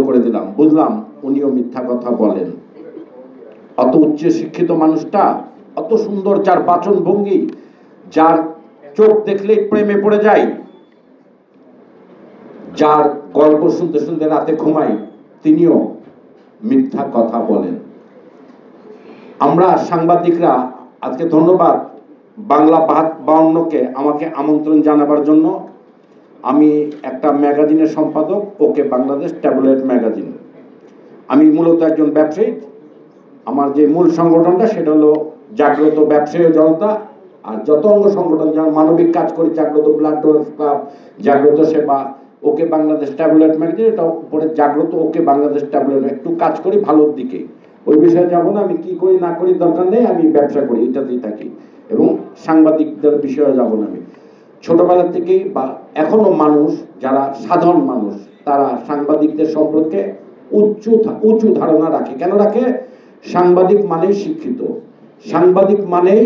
করে দিলাম। বুঝলাম উনিও মিথ্যা কথা বলেন। অত উচ্চ শিক্ষিত মানুষটা, অত সুন্দর, যার বাচন ভঙ্গি, যার চোখ দেখলেই প্রেমে পড়ে যায়, যার গল্প শুনতে শুনতে রাতে ঘুমাই, তিনিও মিথ্যা কথা বলেন। আমরা সাংবাদিকরা আজকে ধন্যবাদ বাংলা 52কে আমাকে আমন্ত্রণ জানাবার জন্য। আমি একটা ম্যাগাজিনের সম্পাদক, ওকে বাংলাদেশ ট্যাবলয়েড ম্যাগাজিন। আমি মূলত একজন ব্যবসায়ী। আমার যে মূল সংগঠনটা সেটা হলো জাগ্রত ব্যবসায়ী জনতা, আর যত অঙ্গ সংগঠন যেমন মানবিক কাজ করি, জাগ্রত ব্লাড ডোনার্স ক্লাব, জাগ্রত সেবা, ওকে বাংলাদেশ ট্যাবলয়েড ম্যাগাজিন, এটা উপরে জাগ্রত ওকে বাংলাদেশ ট্যাবলয়েড, একটু কাজ করি ভালোর দিকে। ওই বিষয়ে যাবো না, আমি কি করি না করি দরকার নেই, আমি ব্যবসা করি, এটাতেই থাকি। এবং সাংবাদিকদের বিষয়ে যাবো না। আমি ছোটবেলা থেকেই বা এখনো মানুষ যারা সাধারণ মানুষ তারা সাংবাদিকদের সম্পর্কে উঁচু ধারণা রাখে। কেন রাখে? সাংবাদিক মানেই শিক্ষিত, সাংবাদিক মানেই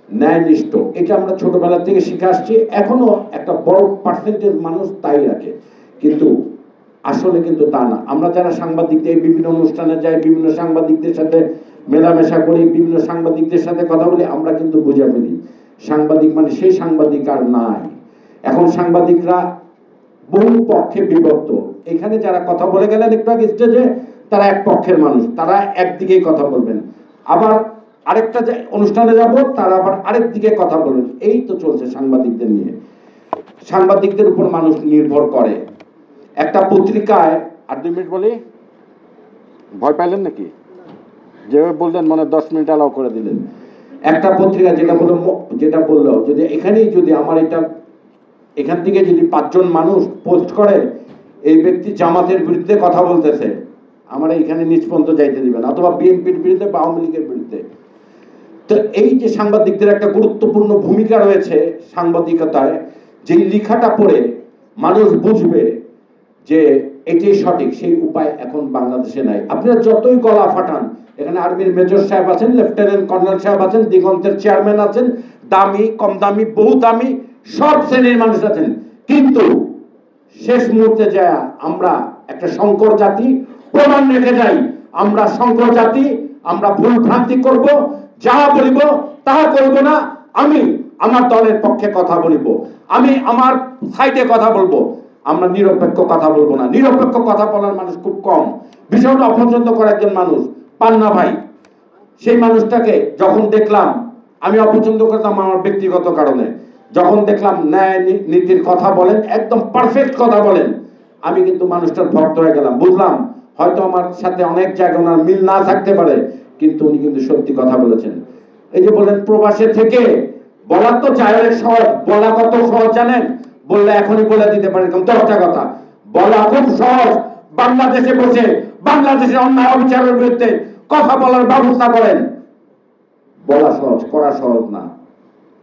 ন্যায়নিষ্ঠ। এটা আমরা ছোটবেলা থেকে শিখে আসছি। এখনো একটা বড় পার্সেন্টেজ মানুষ তাই রাখে, কিন্তু আসলে কিন্তু তা না। আমরা যারা সাংবাদিকদের বিভিন্ন অনুষ্ঠানে যাই, বিভিন্ন সাংবাদিকদের সাথে মেলামেশা করি, বিভিন্ন সাংবাদিকদের সাথে কথা বলি, আমরা কিন্তু বুঝে ফেলি সাংবাদিক মানে সেই সাংবাদিক আর নাই। এখন সাংবাদিকরা বহু পক্ষে বিভক্ত। এখানে যারা কথা বলে গেলেন একটু আগে স্টেজে, তারা এক পক্ষের মানুষ, তারা একদিকেই কথা বলবেন। আবার আরেকটা অনুষ্ঠানে যাব, তারা আবার আরেক দিকে কথা বলবেন। এই তো চলছে সাংবাদিকদের নিয়ে। সাংবাদিকদের উপর মানুষ নির্ভর করে। একটা পত্রিকায়, আর 2 মিনিট বলি, ভয় পাইলেন নাকি? যেভাবে বললেন মনে 10 মিনিট অ্যালাউ করে দিলেন। একটা পত্রিকা যেটা বললো, যদি এখানেই যদি আমার এখান থেকে যদি 5 জন মানুষ পোস্ট করে এই ব্যক্তি জামাতের বিরুদ্ধে কথা বলতেছে, আমরা এখানে নিজ পর্যন্ত যাইতে দিবেন, অথবা বিএনপির বিরুদ্ধে বা আওয়ামী লীগের বিরুদ্ধে। তো এই যে সাংবাদিকদের একটা গুরুত্বপূর্ণ ভূমিকা রয়েছে সাংবাদিকতায়, যে লেখাটা পড়ে মানুষ বুঝবে যে এটাই সঠিক, সেই উপায় এখন বাংলাদেশে নাই। আপনারা যতই গলা ফাটান, এখানে আর্মির মেজর সাহেব আছেন, লেফটেন্যান্ট কর্নেল সাহেব আছেন, দিগন্তের চেয়ারম্যান আছেন, দামি কম দামি বহু দামি সব শ্রেণীর মানুষ আছেন, কিন্তু শেষ মুহূর্তে যায় আমরা একটা সংকর জাতি প্রমাণ রেখে যাই। আমরা সংকর জাতি, আমরা ভুল ভ্রান্তি করব, যাহা বলিব তাহা করব না। আমি আমার দলের পক্ষে কথা বলিব, আমি আমার সাইডে কথা বলবো, আমরা নিরপেক্ষ কথা বলবো না। নিরপেক্ষ কথা বলার মানুষ খুব কম। ভীষণ অপছন্দ করে একজন মানুষ, পান্না ভাই। সেই মানুষটাকে যখন দেখলাম, আমি অপছন্দ করতাম আমার ব্যক্তিগত কারণে, যখন দেখলাম ন্যায় নীতির কথা বলেন, একদম পারফেক্ট কথা বলেন, আমি কিন্তু মানুষটার ভক্ত হয়ে গেলাম। বুঝলাম হয়তো আমার সাথে অনেক জায়গায় ওনার মিল না থাকতে পারে, কিন্তু উনি কিন্তু সত্যি কথা বলেছেন। এই যে বলেন প্রবাসে থেকে বলা তো চায়ের সহজ, বলা কত সহজ জানেন? বললে এখনই বলে দিতে পারে এরকম 10টা কথা। বলা খুব সহজ। বাংলাদেশে বসে বাংলাদেশের অন্যায় অবিচারের বিরুদ্ধে কথা বলার ব্যবস্থা করেন। বলা সহজ, করা সহজ না।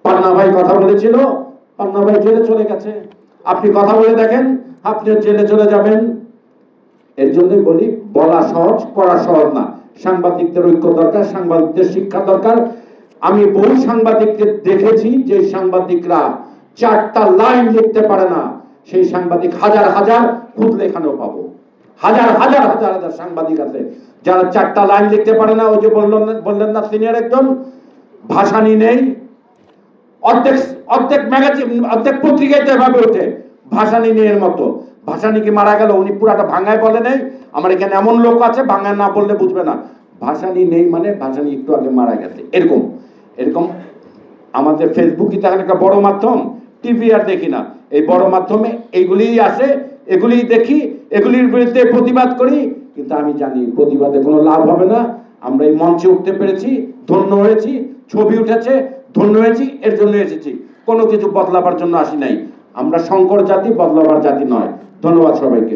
পান্না ভাই কথা বলেছিল, পান্না ভাই জেলে চলে গেছে। আপনি কথা বলে দেখেন, আপনি জেলে চলে যাবেন। এর জন্যই বলি বলা সহজ, করা সহজ না। সাংবাদিকদের ঐক্য দরকার, সাংবাদিকদের শিক্ষা দরকার। আমি বহু সাংবাদিককে দেখেছি যে সাংবাদিকরা 4টা লাইন লিখতে পারে না, সেই সাংবাদিক হাজার হাজার খুদলে এখানেও পাবো। হাজার হাজার হাজার হাজার সাংবাদিক আছে যারা 4টা লাইন লিখতে পারে না। ওই যে বললেন না সিনিয়র একজন, ভাষানি নেই, অর্ধেক ম্যাগাজিন অর্ধেক পত্রিকায় তো এভাবে ওঠে ভাষানি নেই। এর মতো ভাষানি কি মারা গেল, উনি পুরাটা ভাঙায় বলে নেই। আমার এখানে এমন লোক আছে ভাঙায় না বললে বুঝবে না। ভাষানি নেই মানে ভাষানি একটু আগে মারা গেছে। এরকম এরকম আমাদের ফেসবুকই তো একটা বড় মাধ্যম, টিভি আর দেখি না। এই বড় মাধ্যমে এইগুলিই আসে, এগুলিই দেখি, এগুলির বিরুদ্ধে প্রতিবাদ করি, কিন্তু আমি জানি প্রতিবাদে কোনো লাভ হবে না। আমরা এই মঞ্চে উঠতে পেরেছি, ধন্য হয়েছি, ছবি উঠেছে, ধন্য হয়েছি, এর জন্য এসেছি, কোনো কিছু বদলাবার জন্য আসি নাই। আমরা সংকর জাতি, বদলাবার জাতি নয়। ধন্যবাদ সবাইকে।